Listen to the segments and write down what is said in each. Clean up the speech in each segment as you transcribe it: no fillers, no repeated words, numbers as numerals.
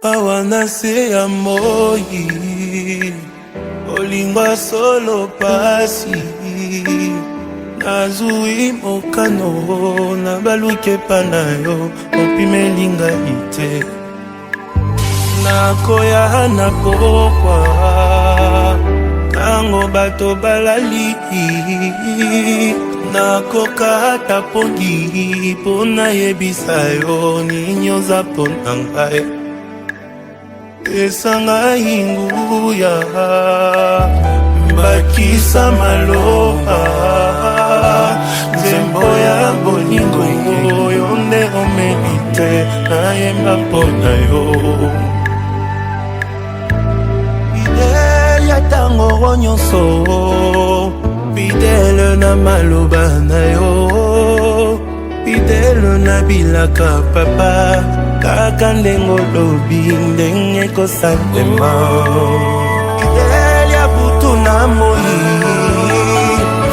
awana se ya moi olingwa solo pasi nazui mokano na baluke pa na yo opimelinga ite nakoya na pokwa tango bato balali nakoka ata pongi mpo nayebisa yo nini oza mpo na ngai esanga inguya bakisa maloba nzembo ya bolingo yo nde omelite nayemba mpo na yo ya tango nyonso fidèle na maloba na yo fidèle na bilaka papa kaka ndengo lobi ndenge kosalema fidèle ya butu na moi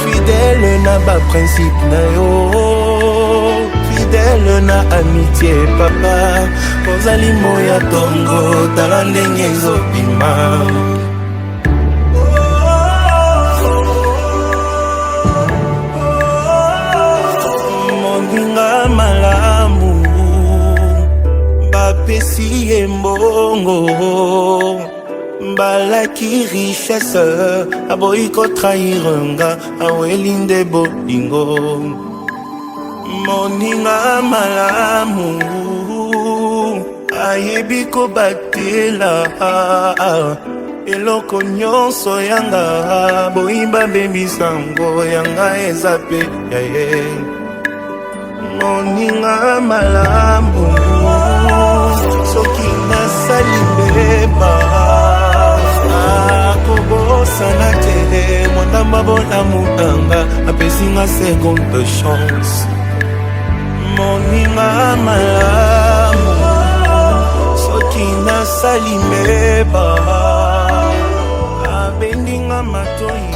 fidèle na baprincipe na yo fidèle na amitié papa kozali moya tongo tala ndenge ezobima malamu bapesi ye mbongo balaki richesse aboyi kotrahiranga awelinde bolingo moninga malamu ayebi kobatela eloko nyonso yanga boyimba bebisango yanga eza pe yaye moninga malamu soki nasali mbeba akobosana te mwandamba bolamu nanga apesinga seconde chance moninga malamu soki nasali mbeba abendinga matoi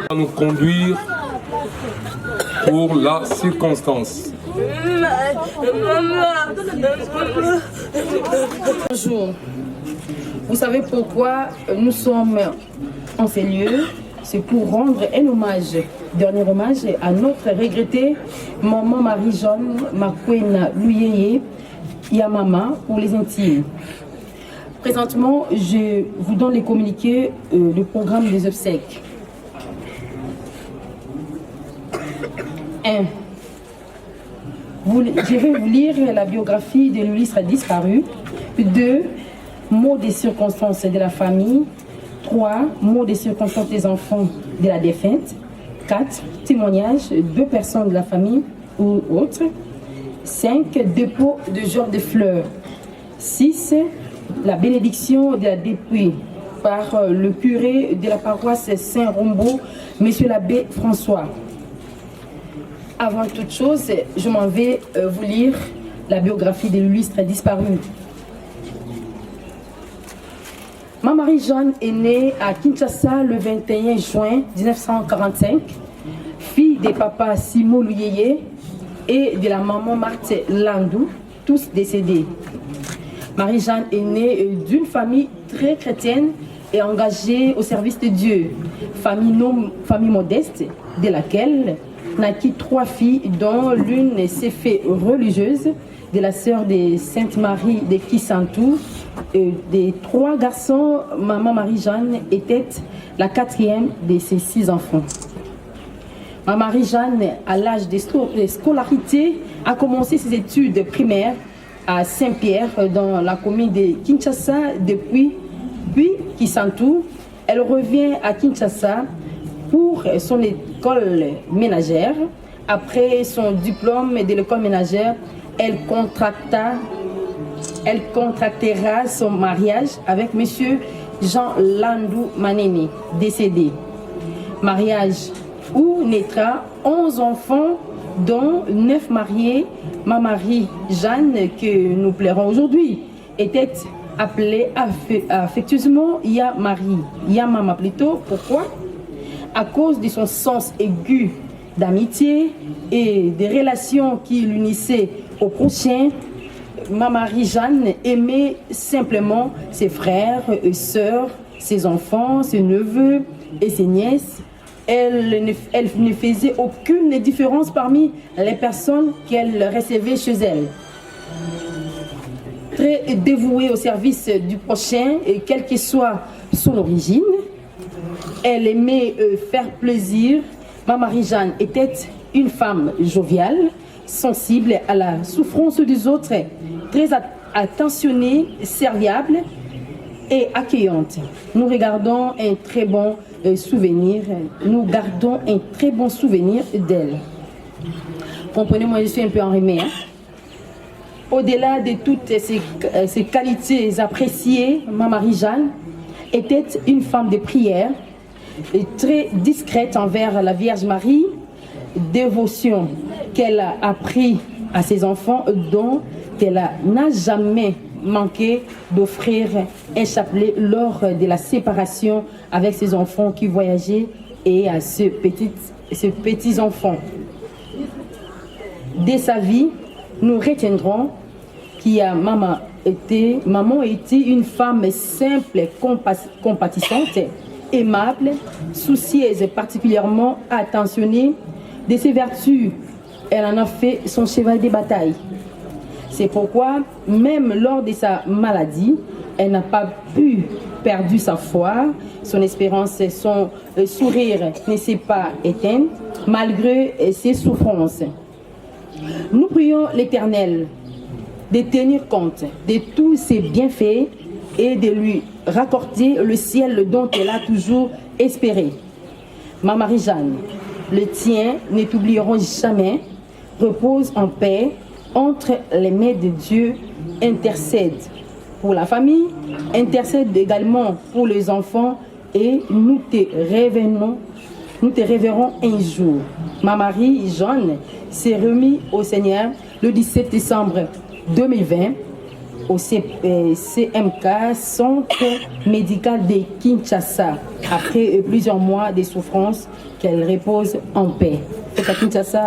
Va nous conduire pour la circonstance. Bonjour. Vous savez pourquoi nous sommes en ces lieux? C'est pour rendre un hommage, dernier hommage à notre regrettée maman Marie-Jeanne Makwena Luyeye Yamama pour les intimes. Présentement, je vous donne les communiqués, le programme des obsèques. 1. Je vais vous lire la biographie de l'illustre disparu. 2. Mots des circonstances de la famille. 3. Mots des circonstances des enfants de la défunte. 4. Témoignages de personnes de la famille ou autres. 5. Dépôt de genre de fleurs. 6. La bénédiction de la dépouille par le curé de la paroisse Saint-Rombaud, Monsieur l'abbé François. Avant toute chose, je m'en vais vous lire la biographie de l'illustre disparu. Mame Marie-Jeanne est née à Kinshasa le 21 juin 1945, fille des papas Simo Luyeye et de la maman Marthe Landou, tous décédés. Marie-Jeanne est née d'une famille très chrétienne et engagée au service de Dieu, famille modeste de laquelle naquit 3 filles dont l'une s'est fait religieuse, de la sœur de Sainte-Marie de Kisantou. Des 3 garçons, maman Marie-Jeanne était la 4e de ses 6 enfants. Maman Marie-Jeanne, à l'âge de scolarité, a commencé ses études primaires à Saint-Pierre dans la commune de Kinshasa, puis Kisantou. Elle revient à Kinshasa pour son école ménagère. Après son diplôme de l'école ménagère, elle contractera son mariage avec M. Jean Landou Manene, décédé. Mariage où naîtra 11 enfants, dont 9 mariés. Ma Marie-Jeanne, que nous plairons aujourd'hui, était appelée affectueusement Yamama plutôt. Pourquoi? À cause de son sens aigu d'amitié et des relations qui l'unissaient au prochain. Ma Marie-Jeanne aimait simplement ses frères et sœurs, ses enfants, ses neveux et ses nièces. Elle ne faisait aucune différence parmi les personnes qu'elle recevait chez elle. Très dévouée au service du prochain, et quelle que soit son origine, elle aimait faire plaisir. Ma Marie-Jeanne était une femme joviale, sensible à la souffrance des autres, très attentionnée, serviable et accueillante. Nous gardons un très bon souvenir d'elle. Comprenez-moi, je suis un peu enrhumée. Au-delà de toutes ces qualités appréciées, ma Marie-Jeanne était une femme de prière, très discrète envers la Vierge Marie, dévotion qu'elle a appris à ses enfants, dont elle n'a jamais manqué d'offrir un chapelet lors de la séparation avec ses enfants qui voyageaient et à ses petits-enfants. Dès sa vie, nous retiendrons que maman était une femme simple, compatissante, aimable, soucieuse, particulièrement attentionnée. De ses vertus, elle en a fait son cheval de bataille. C'est pourquoi, même lors de sa maladie, elle n'a pas pu perdre sa foi, son espérance, son sourire ne s'est pas éteint, malgré ses souffrances. Nous prions l'Éternel de tenir compte de tous ses bienfaits et de lui raccorder le ciel dont elle a toujours espéré. Ma Marie-Jeanne, le tien, ne t'oublieront jamais, repose en paix entre les mains de Dieu, intercède pour la famille, intercède également pour les enfants et nous te révérons un jour. Ma Marie-Jeanne s'est remise au Seigneur le 17 décembre 2020 au CMK, Centre médical de Kinshasa, après plusieurs mois de souffrance, qu'elle repose en paix. C'est à Kinshasa.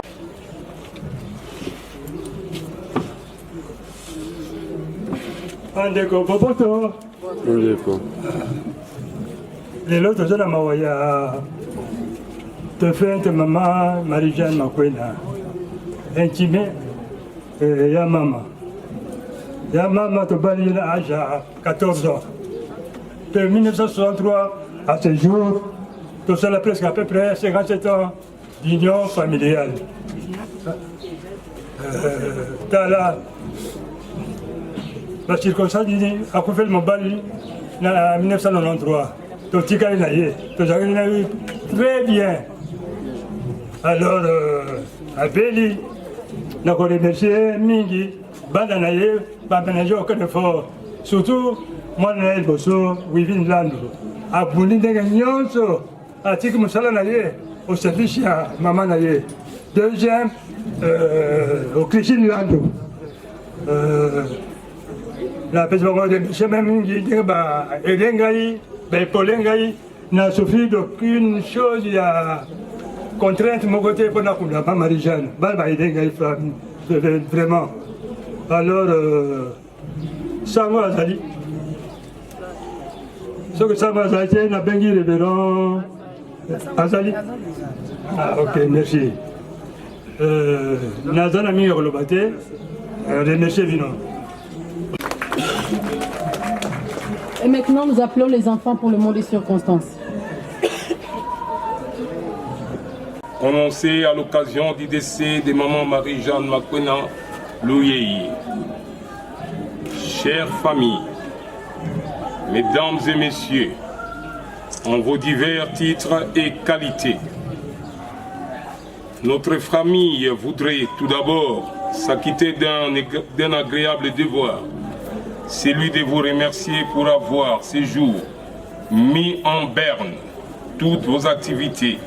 Andeko Popoto. Andeko. Lelo toza na mawa ya tefente mama Marie-Jeanne Makwena. Intime ya mama. Ya mama tobali na âge à 14 ans. De 1963 à ce jour, tout cela presque à peu près 57 ans d'union familiale. Tala La circonstance dit a fait le mobile en 1993. Très bien. Alors, à Béli, nous avons remercié Mingi, Bandanaye, Bandanaye au cas de fort. Surtout, moi, je suis Bosso, Wivin Lando. À Bouni de Gagnonso, à Tik Moussala Naye, au service à Maman Naye. Deuxième, au Christine Lando. La personne de Chemin Mingi, Edengaï, Polengaï, n'a souffert d'aucune chose, il y a contrainte de mon côté pour la pas Marie-Jeanne. Vraiment. Alors, Samo Azali. Ce que Samo Azali, n'a pas dit révérend Azali. Ah, ok, merci. Nazana mi Rolobate, remerciez Vinon. Et maintenant, nous appelons les enfants pour le mot des circonstances. Prononcé à l'occasion du décès de maman Marie-Jeanne Makwena Louyei. Chère famille, mesdames et messieurs, en vos divers titres et qualités, notre famille voudrait tout d'abord s'acquitter d'un agréable devoir, celui de vous remercier pour avoir ces jours mis en berne toutes vos activités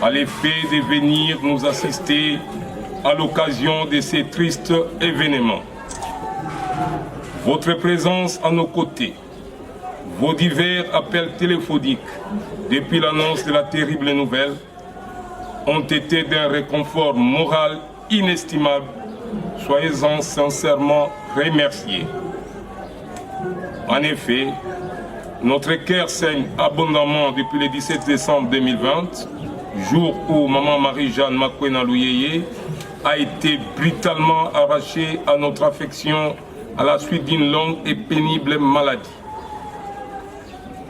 à l'effet de venir nous assister à l'occasion de ces tristes événements. Votre présence à nos côtés, vos divers appels téléphoniques depuis l'annonce de la terrible nouvelle ont été d'un réconfort moral inestimable. Soyez-en sincèrement remerciés. En effet, notre cœur saigne abondamment depuis le 17 décembre 2020, jour où maman Marie-Jeanne Makwena Louyei a été brutalement arrachée à notre affection à la suite d'une longue et pénible maladie.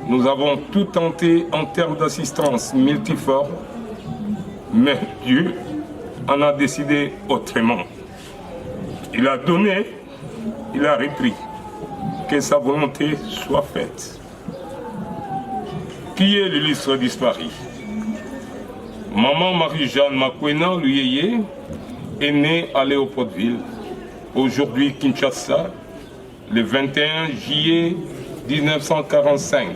Nous avons tout tenté en termes d'assistance multiforme, mais Dieu en a décidé autrement. Il a donné, il a repris. Que sa volonté soit faite. Qui est l'illustre disparu? Maman Marie-Jeanne Makwena Louyei est née à Léopoldville, aujourd'hui Kinshasa, le 21 juillet 1945.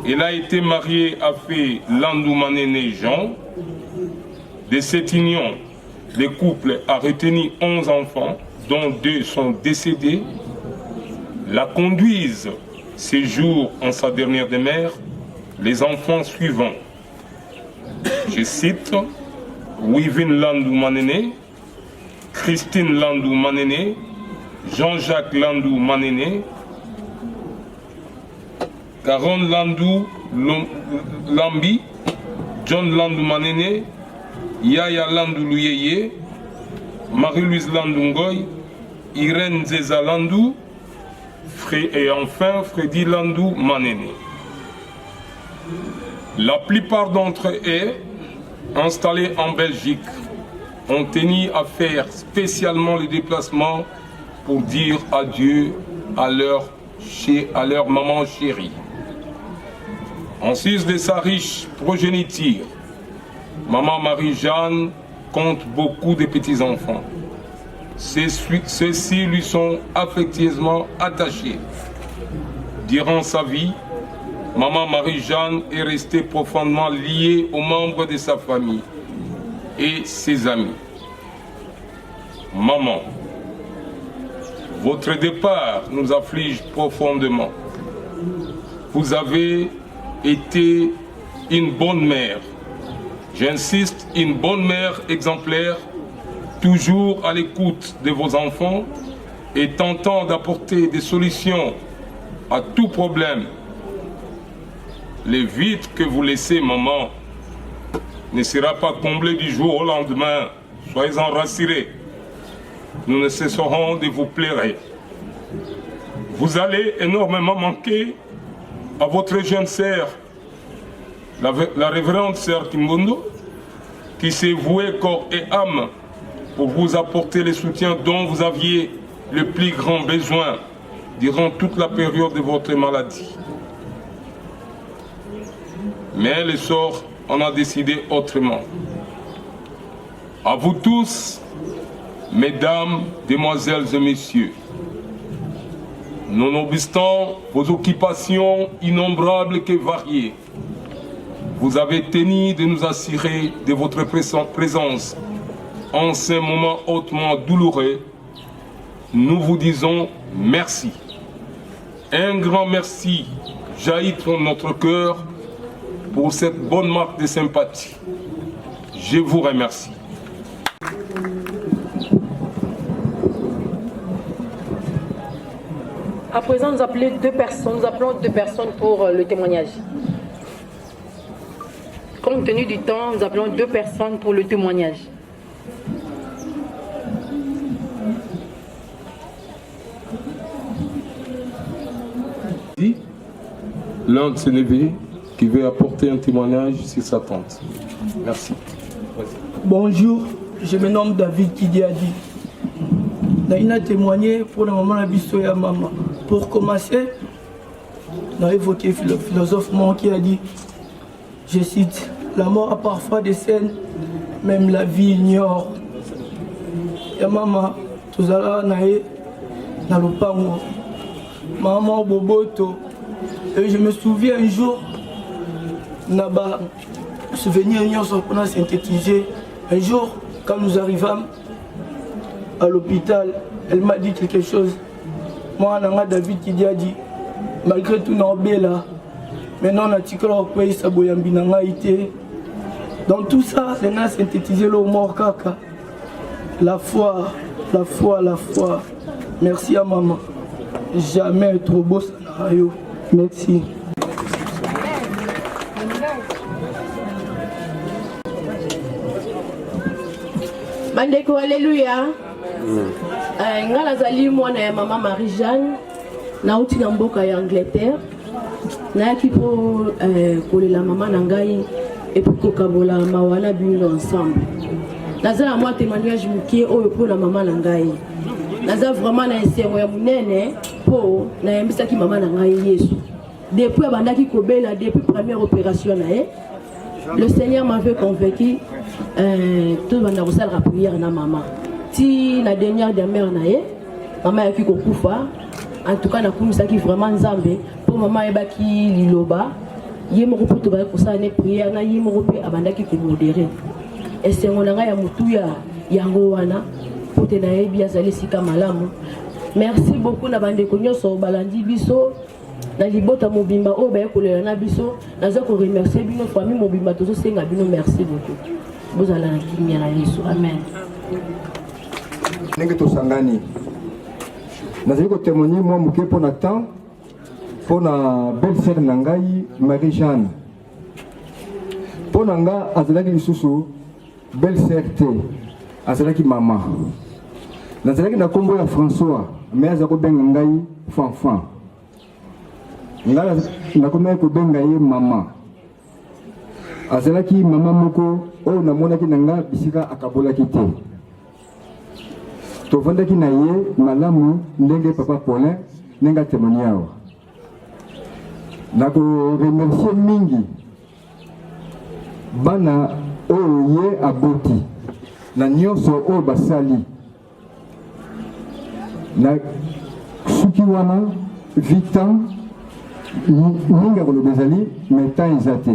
Elle a été mariée à Fé Landou Manene Jean. De cette union, le couple a retenu 11 enfants, dont 2 sont décédés. La conduisent ces jours en sa dernière demeure les enfants suivants. Je cite Wivin Landou Manene, Christine Landou Manene, Jean-Jacques Landou Manene, Caron Landou Lambi, John Landou Manene, Yaya Landou Louyei, Marie-Louise Landou Ngoy, Irène Zeza Landou, et enfin Freddy Landou Manene. La plupart d'entre eux, installés en Belgique, ont tenu à faire spécialement le déplacement pour dire adieu à leur maman chérie. En sus de sa riche progéniture, maman Marie-Jeanne compte beaucoup de petits-enfants. Ceux-ci lui sont affectueusement attachés. Durant sa vie, maman Marie-Jeanne est restée profondément liée aux membres de sa famille et ses amis. Maman, votre départ nous afflige profondément. Vous avez été une bonne mère. J'insiste, une bonne mère exemplaire, toujours à l'écoute de vos enfants et tentant d'apporter des solutions à tout problème. Le vide que vous laissez, maman, ne sera pas comblé du jour au lendemain. Soyez-en rassurés. Nous ne cesserons de vous plairer. Vous allez énormément manquer à votre jeune sœur, la révérende sœur Kimbondo, qui s'est vouée corps et âme pour vous apporter le soutien dont vous aviez le plus grand besoin durant toute la période de votre maladie. Mais le sort en a décidé autrement. À vous tous, mesdames, demoiselles et messieurs, nonobstant vos occupations innombrables et variées, vous avez tenu de nous assurer de votre présence en ces moments hautement douloureux. Nous vous disons merci. Un grand merci jaillit de notre cœur pour cette bonne marque de sympathie. Je vous remercie. À présent, nous appelons deux personnes pour le témoignage. Compte tenu du temps, nous appelons 2 personnes pour le témoignage. L'un de ses neveux qui veut apporter un témoignage sur sa tante. Merci. Bonjour, je me nomme David Kidiadi. Je témoigné pour le moment de la maman. Pour commencer, on a évoqué le philosophe Mon qui a dit, je cite, la mort a parfois des scènes, même la vie ignore. Et maman, tout ça là, dans le pango, maman boboto. Et je me souviens un jour, là-bas, souvenir qu'on a synthétisé. Un jour, quand nous arrivâmes à l'hôpital, elle m'a dit quelque chose. Moi, David qui a dit, malgré tout, on est là. Maintenant, on a tiré au pays, ça a été. Dans tout ça, on a synthétisé le mort kaka. La foi, la foi, la foi. Merci à maman. Jamais trop beau scénario. Merci. Bandeko, alléluia. Nga nazali mwana ya mama Marie-Jeanne nauti na mboka ya Angleterre nayaki po kolela mama na ngai epi kokabola mawana bino ensemble. Naza na mwa témoignage mukie oyo po na mama na ngai. Naza vraiment na esengo ya munene po nayembisaki mama na ngai Yesu. Depuis abandaki kobela, depuis première opération na ye, le Seigneur m'avait convaincu tout le monde a la prière na maman. Si la dernière na ye, maman a pu kufa. En tout cas, na kumisa ki vraiment nzambe pour maman ebaki liloba. Ye mo ko to ba ko sa ne prière na ye mo ko abandaki ko modérer. Et c'est mon ya mutuya yango wana pote na ye bia zali sika malamu. Merci beaucoup na bande ko nyoso balandi biso. Na libota mobimba o ba kolela na biso naza ko remercier bino famille mobimba tozo senga bino merci beaucoup. Vous allez na kimia na Yesu. Amen. Ndenge tosangani nazali kotémoigner moi moke mpona temps mpona belle-sœur na ngai Marie-Jeanne. Mpona nga azalaki lisusu belle-sœur te, azalaki mama. Nazalaki na kombo ya François mais aza kobenga ngai Fanfan. Nga nakomaki kobenga ye mama. Azalaki mama moko oyo namonaki na nga bisika akabolaki te. Tovandaki na ye malamu ndenge papa Paulin ndenge témoigner awa. Nako remercier mingi bana oyo ye aboti na nyonso oyo basali. Na suki wana vitan ninga koloba ezali mais temps eza te.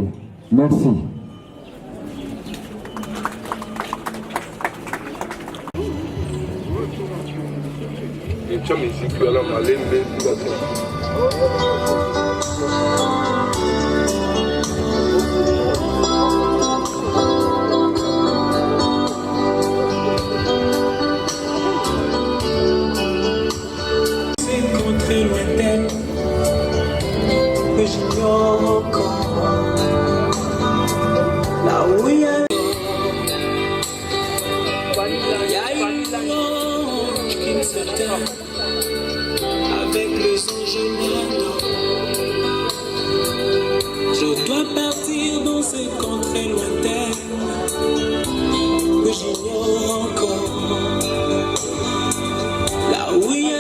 Merci. Très lointaine que j'ignore encore là où il y a une ange qui me s'éteint avec les anges m'adorent. Je dois partir dans ces contrées lointaines que j'ignore encore là où il y a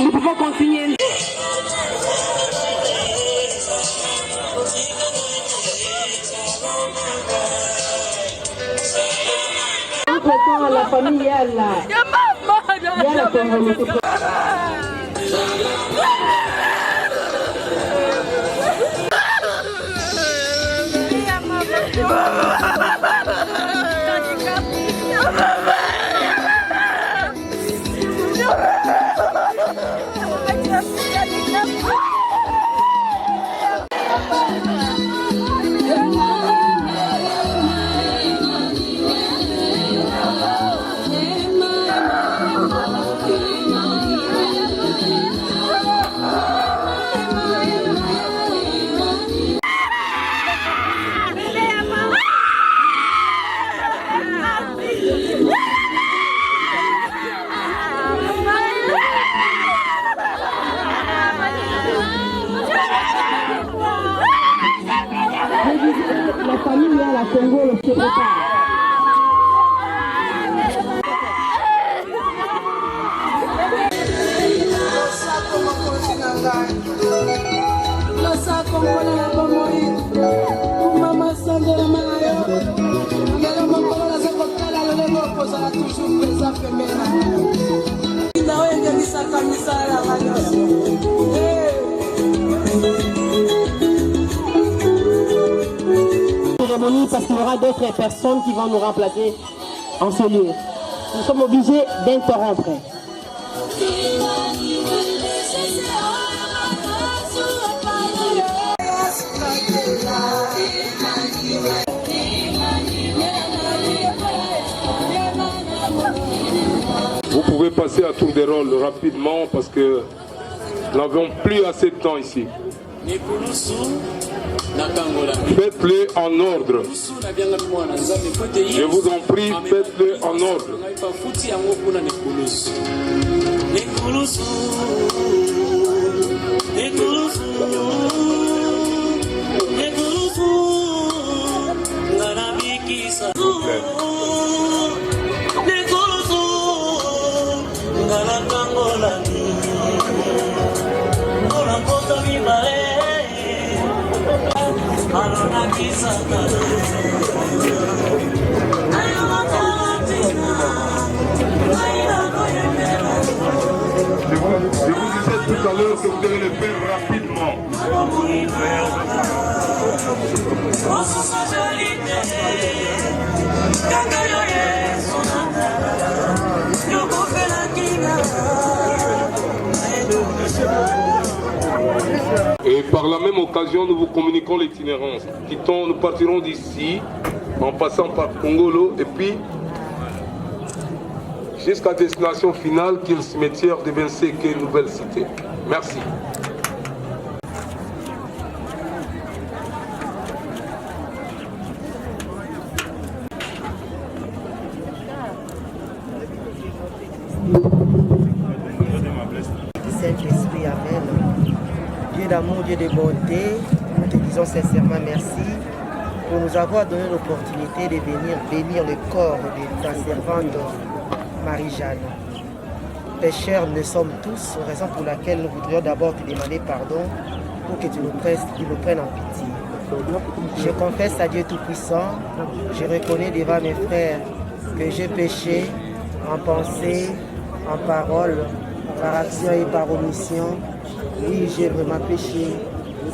Nous pouvons continuer. À la famille, il y a la communauté. La famille à la Congo le se prépare. Parce qu'il y aura d'autres personnes qui vont nous remplacer en ce lieu. Nous sommes obligés d'interrompre. Vous pouvez passer à tour de rôle rapidement parce que nous n'avons plus assez de temps ici. Faites-le en ordre. Je vous en prie, faites-le en ordre. Je vous disais tout à l'heure que vous devez le faire rapidement. Et par la même occasion, nous vous communiquons l'itinérance. Nous partirons d'ici en passant par Congolo et puis jusqu'à destination finale qui est le cimetière de Benseke, Nouvelle Cité. Merci. d'amour, Dieu de bonté, nous te disons sincèrement merci pour nous avoir donné l'opportunité de venir bénir le corps de ta servante Marie-Jeanne. Pécheurs nous sommes tous, raison pour laquelle nous voudrions d'abord te demander pardon pour que tu nous prennes en pitié. Je confesse à Dieu Tout-Puissant, je reconnais devant mes frères que j'ai péché en pensée, en parole, par action et par omission. Oui, j'ai vraiment péché.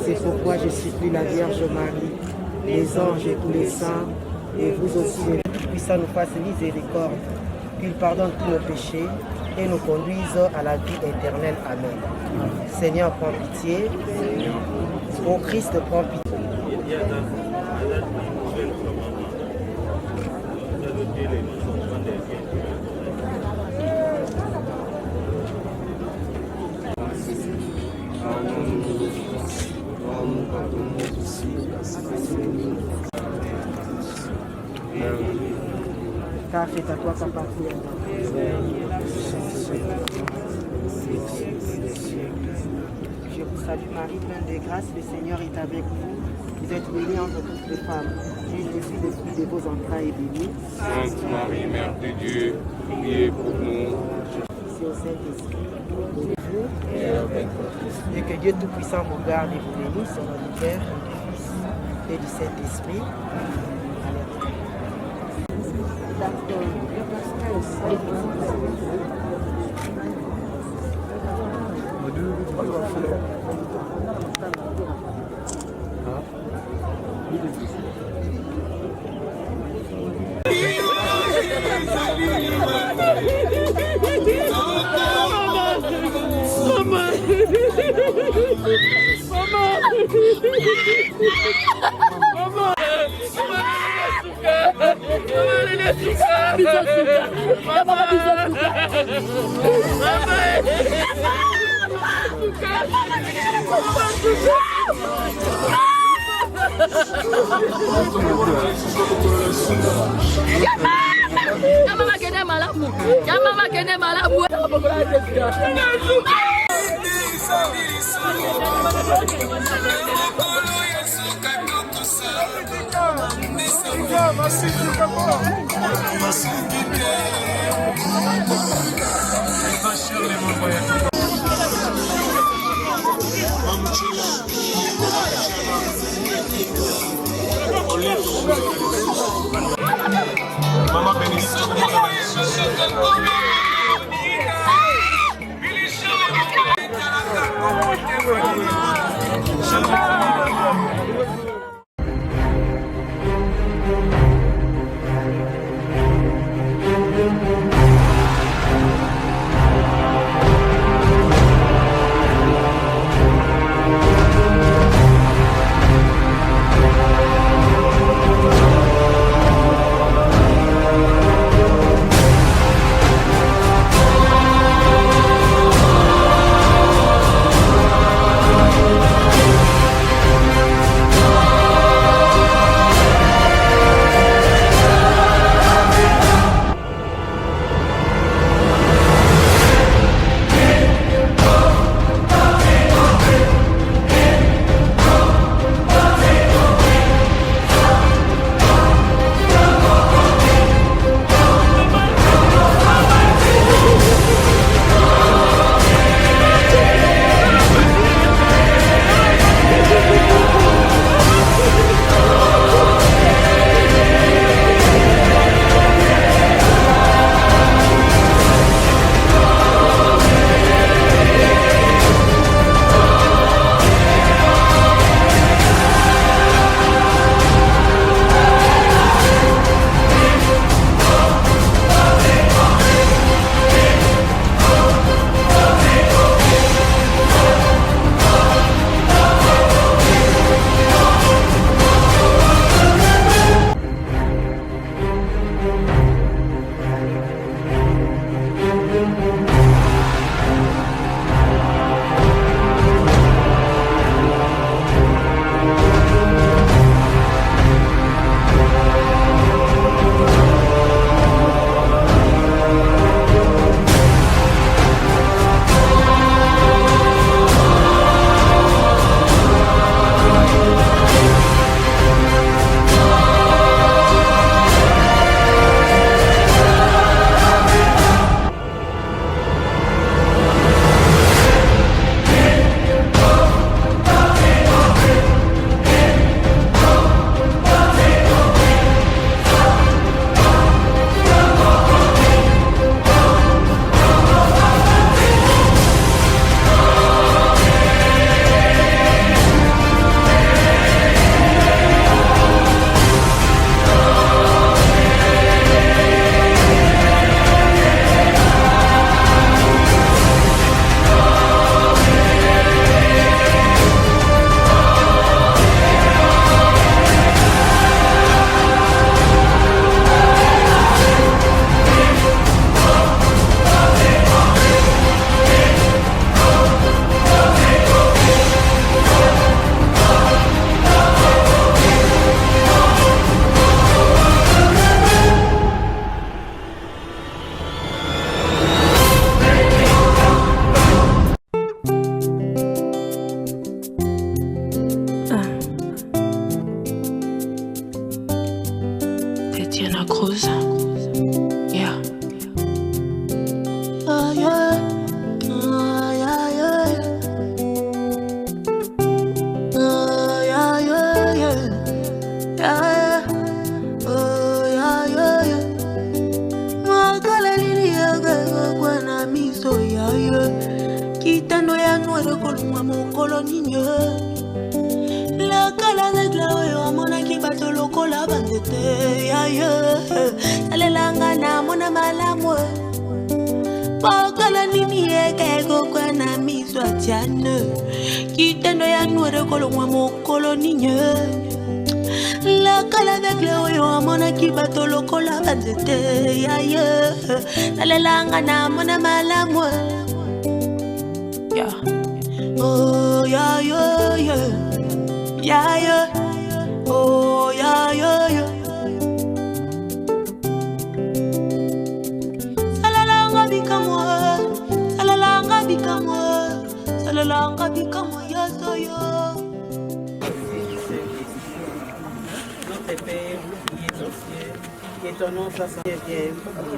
C'est pourquoi je supplie la Vierge Marie, les anges et tous les saints, et vous aussi, le Tout-Puissant nous fasse miséricorde, qu'il pardonne tous nos péchés et nous conduise à la vie éternelle. Amen. Seigneur, prends pitié. Ô Christ, prends pitié. Car c'est à toi qu'appartient. Je vous salue Marie, pleine de grâce, le Seigneur est avec vous. Vous êtes bénie entre toutes les femmes. Jésus, le fruit de vos entrailles, est béni. Sainte Marie, Mère de Dieu, priez pour nous. C'est au Saint-Esprit, et que Dieu Tout-Puissant vous garde et vous bénisse, au nom du Père, du Fils et du Saint-Esprit. Maman bénisse. Diana Cruz. Yeah. Oh yeah. Oh yeah, yeah. Oh yeah, yeah, yeah. Yeah, yeah. Oh yeah, yeah, yeah. Makala lili ya kwa na miso ya yeah. Kitano ya nwere kolumwa mokolo ninyo. La kala de glawe wa mona ki bato lokola bandete ya yeah. Alelanga na mona malamwe. Makala nini eke kwa na miso atiane. Kitano ya nwere kolumwa mokolo ninyo. La kala de glawe wa mona ki bato lokola bandete ya yeah. Alelanga na mona malamwe. Yeah. Oh yeah, yeah, yeah. Yeah, yeah. Oh yeah, yeah, yeah. Salalanga bikamwa, salalanga bikamwa, salalanga bikamwa ya soyo. Notre Père qui est aux cieux, que ton nom soit sanctifié,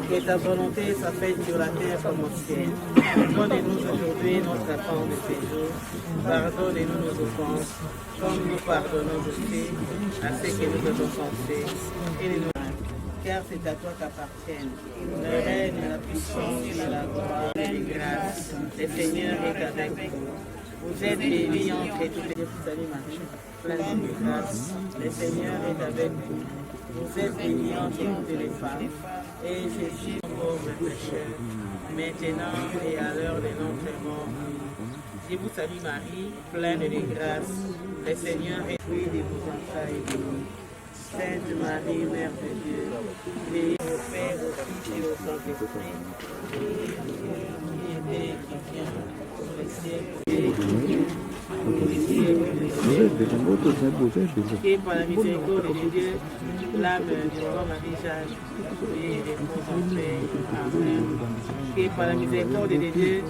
que ta volonté soit faite sur la terre comme au ciel. Donne-nous aujourd'hui notre pain de ce jour. Pardonne-nous nos offenses, comme nous pardonnons aussi à ceux qui nous ont offensés. Et ne nous car c'est à toi qu'appartiennent le règne, la puissance et la gloire et la grâce. Le Seigneur est avec vous. Vous êtes bénie entre toutes les salut Marie, pleine de grâce. Le Seigneur est avec vous. Vous êtes bénie entre toutes les femmes. Et Jésus, pauvre pécheur, maintenant et à l'heure de notre mort. Je vous salue Marie, pleine de grâce. Le Seigneur est fruit de vos entrailles bénie. Sainte Marie, Mère de Dieu, priez au Père, au Fils et au Saint-Esprit, qui était et qui vient pour les siècles. Et par la miséricorde de Dieu, l'âme de Maman Marie-Jeanne, et repose en paix. Amen. Et par la miséricorde de Dieu,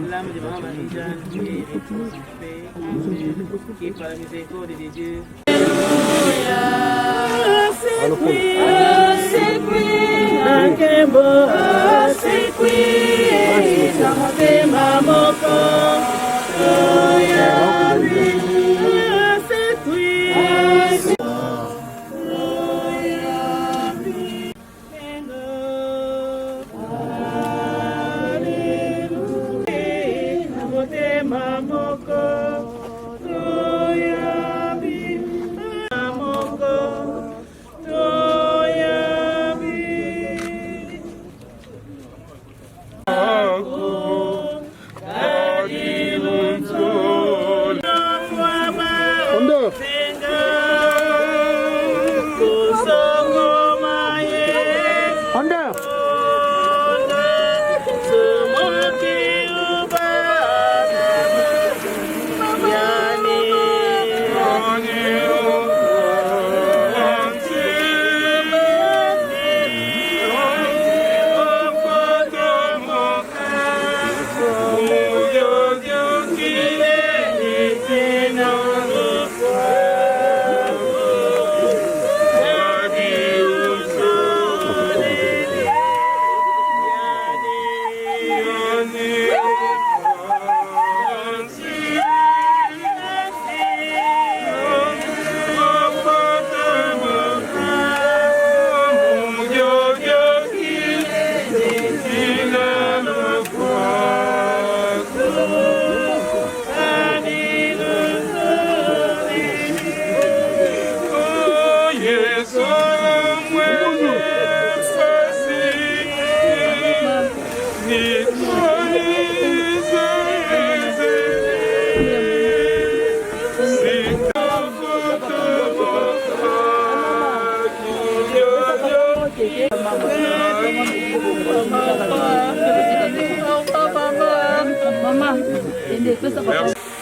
l'âme de Maman Marie-Jeanne, et repose en paix. Amen. Et par la miséricorde de Dieu.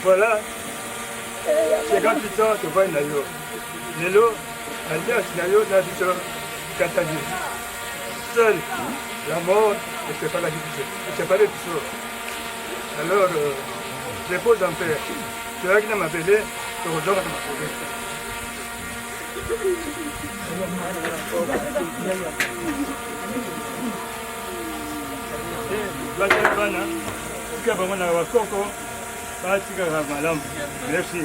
Voilà, 58 ans, tu vois, Nayo. Nélo, alias Nayo, Nayo, Katani. Seul, la mort ne sait pas la vie, ne sait pas les choses. Alors, je pose en paix. Tu vois qui m'a appelé, tu rejoins à m'appeler. Merci.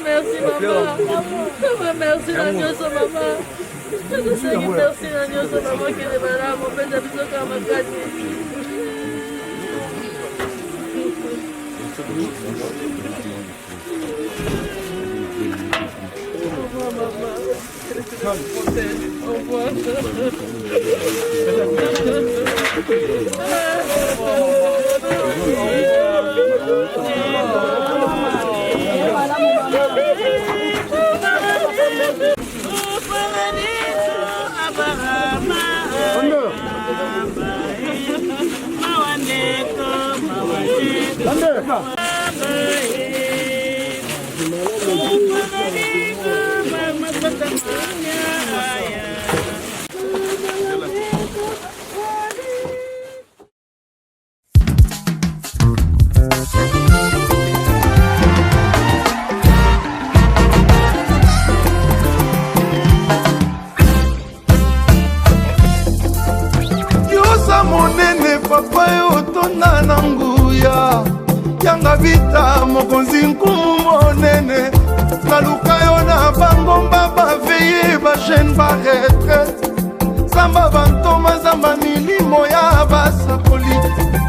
Merci maman. Merci la nyonso maman. Merci la nyonso maman qui est malade. Mon père a besoin de ma carte. Au revoir. Yanga vita mokonzi nkumu monene naluka yo na bangomba baveye bashene baretraite zamba bantoma zamba milimo ya basakoli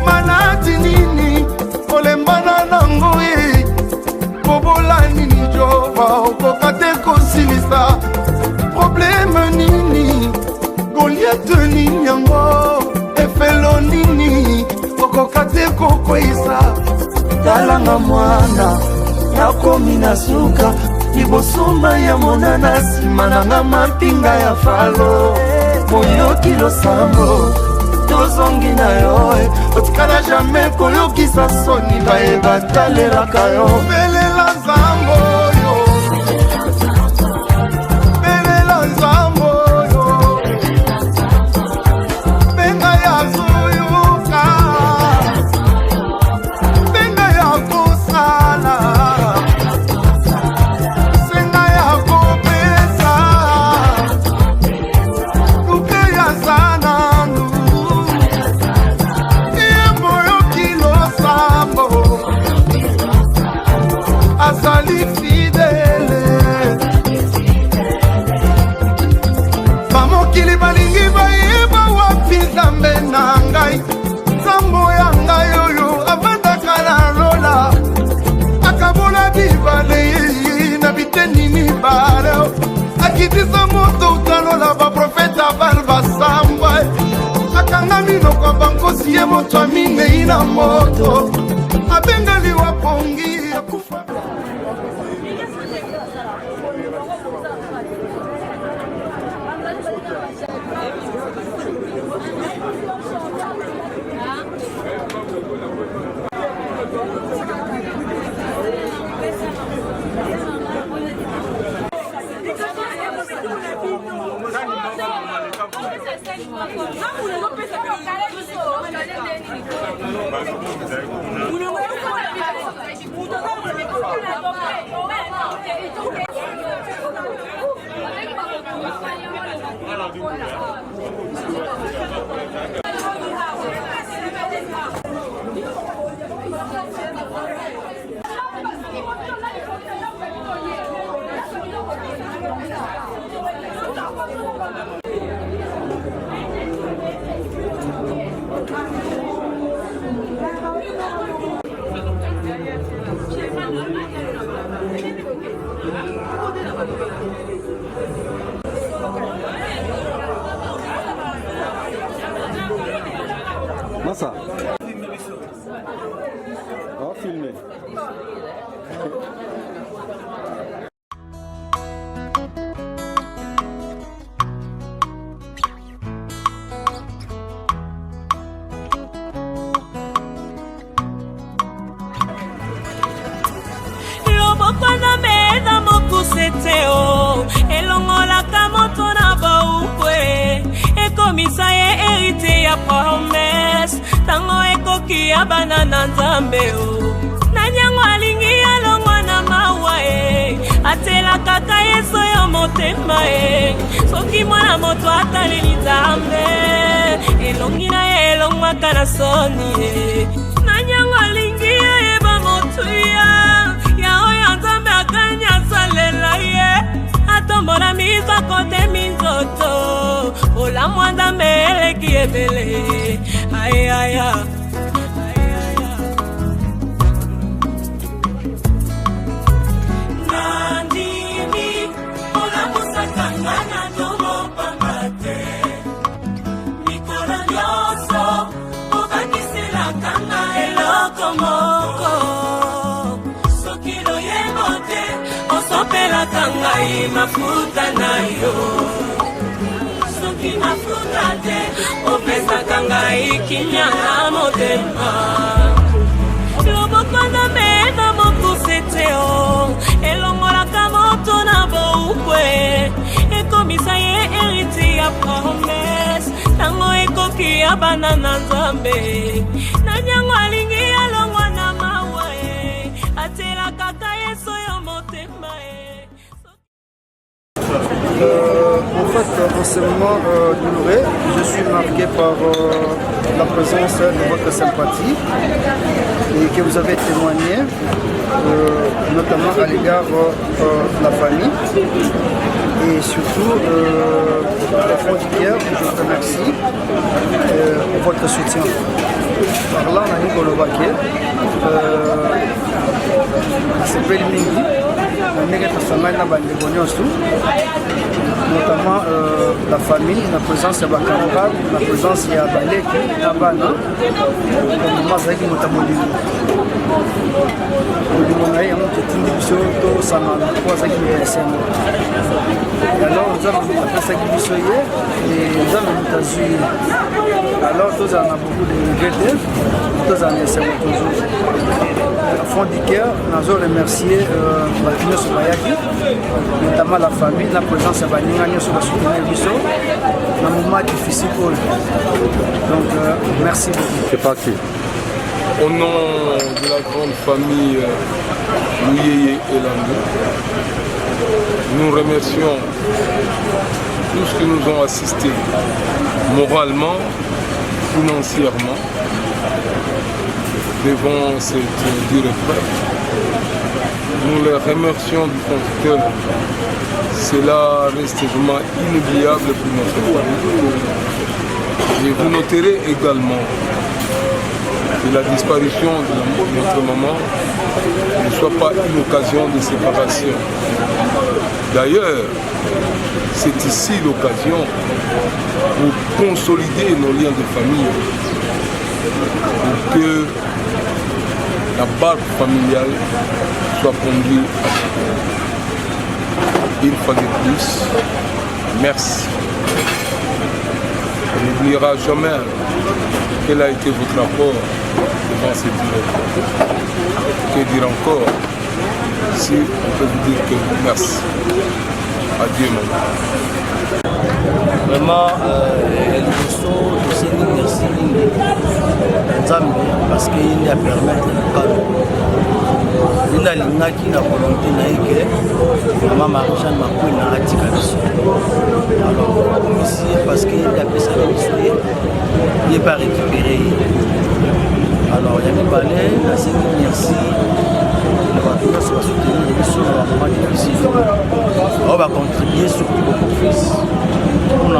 manati nini kolembana nango ye bobola nini jova okoka te kosilisa probleme nini goliete nini yango efelo nini okoka te kokwisa talanga mwana nakomi na suka libosoma ya monana nsima nanga mapinga ya falo moyoki losambo tozongi na yo otikala jamai koyokisa soni bayeba talelaka yo belela nzambo yo belela nzambo yo benga ya zuyuka azali fidele bamokili balingi bayeba wapi nzambe na ngai nzambo ya ngai oyo avandaka na lola akabola bibale na biteni mibale akitisa moto utalola baprofeta bal basambwa akanga minoko bankosi ye moto aminei na moto abengali wapongi akufa Massa. On va filmer. Lobokona meda mokuseteo elongolaka moto na baukwe ekomisa ya promesse tango ekoki ya bana na nzambe o nanyango alingi alongwa na mawa atela kaka yeso yo motema soki mwana moto ataleli nzambe elongi na ye elongwaka na soni nanyango alingi ayeba motuya ya oyo nzambe akanya asalela ye atombola miso kote minzoto olamwa nzambe eleki ebele ayaya nandimi olamusakanga na tomopamba te mikolo nyonso obakiselakanga eloko moko soki loyebo te osopelaka ngai mafuta na yo soki mafuta te opesaka ngai kimia na motema loboko na mena mokuse te o elongolaka moto na boukwe ekomisa ye eriti ya promese tango ekoki ya bana na nzambe nanyango alingi alongwa na mawa atelaka kaka yeso yo motema En fait, en ce moment douloureux, je suis marqué par la présence de votre sympathie et que vous avez témoigné, notamment à l'égard de la famille et surtout au fond du cœur, je vous remercie pour votre soutien. Par là, on a dit qu'on le c'est Mingi, notamment la famille, la présence de Bakamara, la présence de Baleki, Abana, Mazaki Motamoli. Alors nous avons fait et nous avons alors tous en a beaucoup de regrets, tous en essaient toujours. Au fond du cœur, nous avons remercié Matino Sobayaki, notamment la famille, la présence de Baningani sur la soutenir du saut, dans un moment difficile pour eux. Donc merci beaucoup. C'est parti. Au nom de la grande famille Louyeye et Landou, nous remercions tous ceux qui nous ont assistés moralement, financièrement, devant cette dure épreuve. Nous les remercions du fond du cœur. Cela reste vraiment inoubliable pour notre famille. Et vous noterez également que la disparition de notre maman ne soit pas une occasion de séparation. D'ailleurs, c'est ici l'occasion pour consolider nos liens de famille, pour que la barque familiale soit conduite à bout. Une fois de plus, merci. On n'oubliera jamais quel a été votre rapport devant cette épreuve. Que dire encore si on peut vous dire que merci. Adieu, maman. Vraiment, merci parce qu'il a permis de il a l'inaki na volonté na maman Marie-Jeanne Makwena atika biso. Alors ici parce qu'il a fait ça biso, il est pas récupéré. Alors il y a parlé, merci. On va soutenir biso na maman difficile. On va contribuer surtout beaucoup plus. On a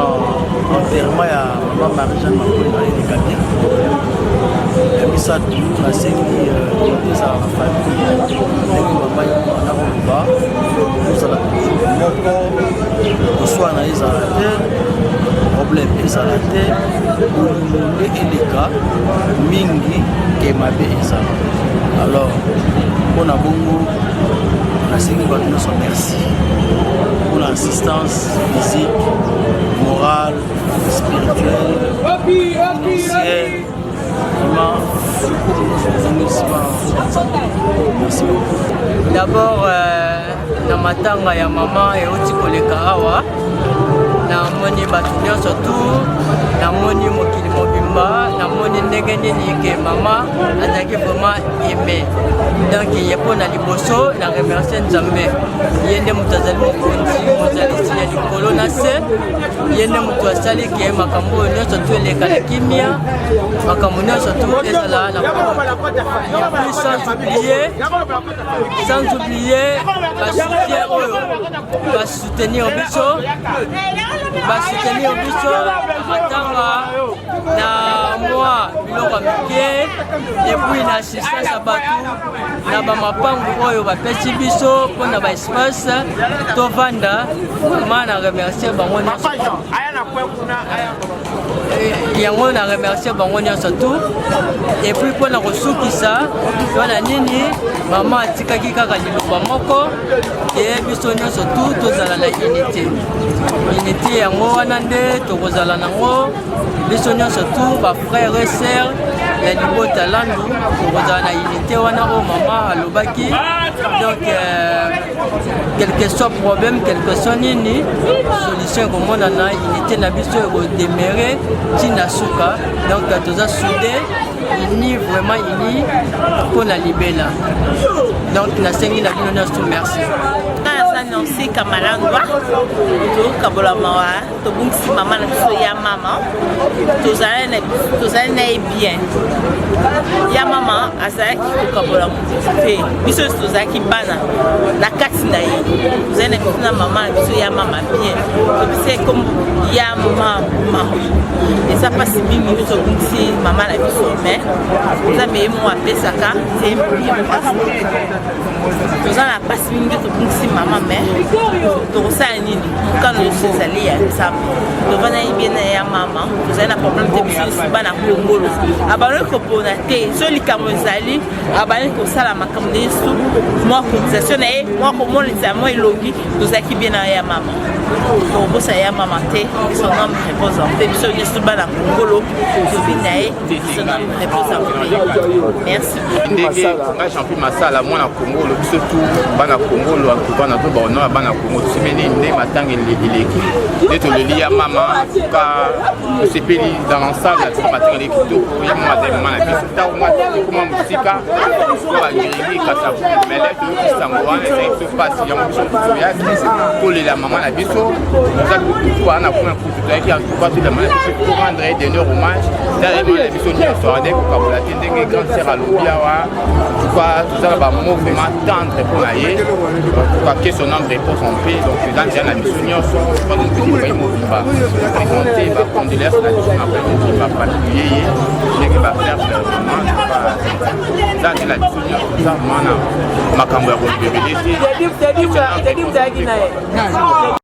enterrement ya maman Marie-Jeanne Makwena et Kabia. Et puis ça tout la série des famille soit analyse à la terre, problème est à la terre, et les cas, mingi, qui m'a fait. Alors, on a beaucoup, on a signé merci pour l'assistance physique, morale, spirituelle, financière. D'abord, na matanga ya mama euti koleka awa na moni bato nyonso tu na moni mokili mobimba ndenge nini que maman azalaki vraiment aimé. Donc il y a pour na liboso na remercier Nzambe. Yende mutu azali mokonzi mozali sinya likolo na se. Yende mutu asali ke makambo nyonso tu eleka na kimia. Makambo nyonso tu ezala na sans oublier va soutenir biso matanga na moi biloko mike et puis na assistance à bato na bamapangu oyo bapesi biso mpona baespace tovanda ma na remercier bango nyonso yango na remercier bango nyonso tout et puis mpona kosukisa wana nini mama atikaki kaka liloba moko e biso nyonso tout tozala na unité yango wana nde tokozala nango biso nyonso tout bafrère et sœur ya libota landu tokozala na unité wana o mama alobaki donc quel que soit problème quel que soit nini solution ekomonana unité na biso ekodemere ntina suka donc toza soudé ini vraiment ini mpona libela donc nasengi na bino nyonso merci Nancy Kamalangwa, Kabola Mawa, Tobungsi Maman, ya Maman, Tozane bien. Ya Maman, Azaki Kabola Mouté, Biso Tozaki Bana, la Katsinaï, vous avez na Maman, Biso ya Maman bien. C'est comme ya Maman. Et ça passe 10 minutes au Bungsi Maman la Biso, mais vous avez moi appelé Saka, c'est bien. Vous avez passé 10 minutes au Bungsi Maman, mais tokosala nini mokano nyonso ezali ya nzambe tovanda bien ya mama tozali na problème te biso nyonso bana kongolo abandoni kopona te so likambo ezali abandoni kosala makambo nyonso mwa cotisation na ye mwa komonisa mwa elongi tozalaki bien na ya mama tokobosa ya mama te biso nom repose en paix biso nyonso bana kongolo tobi na ye biso nom repose en paix merci ndenge nga champion masala mwana kongolo biso tu bana kongolo akubana to baona bana Congo simeni nde matanga eleki nde toleli ya mama ka sepeli dans l'ensemble ya matanga eleki kitoko ya mama azali mama na biso ntango mwa tokoma mosika po bagirigi kasabu mais le toyokisango wana ezali biso mpasi yango biso kutu yaki kolela mama na biso oza kutu wana kuna kutu toyaki antuka tolela mama na biso po rendre ye dernier hommage tala mama na biso nyonso ade kokabola te ndenge grande sœur alobi awa tuka tozala bamot vraiment tendre mpo na ye tukake son nom repose en paix donc dans la mission nyonso pas de petit pays mobimba présenté ba condoléances na biso na pays ba particulier ye ndenge ba faire vraiment dans la mission nyonso ça mana makambo ya kobebele te